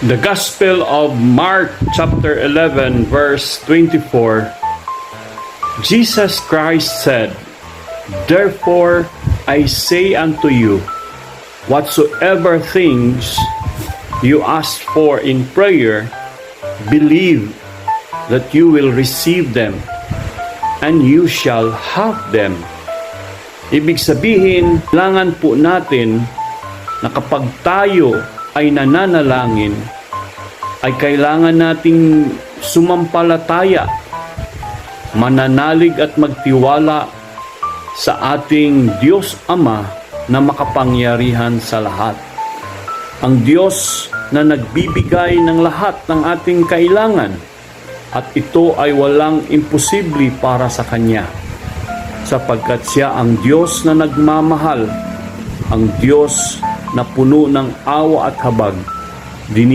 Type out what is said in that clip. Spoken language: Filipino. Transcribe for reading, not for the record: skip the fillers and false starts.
The Gospel of Mark chapter 11 verse 24. Jesus Christ said, "Therefore I say unto you, whatsoever things you ask for in prayer, believe that you will receive them, and you shall have them." Ibig sabihin, kailangan po natin na kapag tayo ay nananalangin, ay kailangan nating sumampalataya, mananalig at magtiwala sa ating Diyos Ama na makapangyarihan sa lahat. Ang Diyos na nagbibigay ng lahat ng ating kailangan, at ito ay walang imposible para sa Kanya, sapagkat Siya ang Diyos na nagmamahal, ang Diyos na puno ng awa at habag.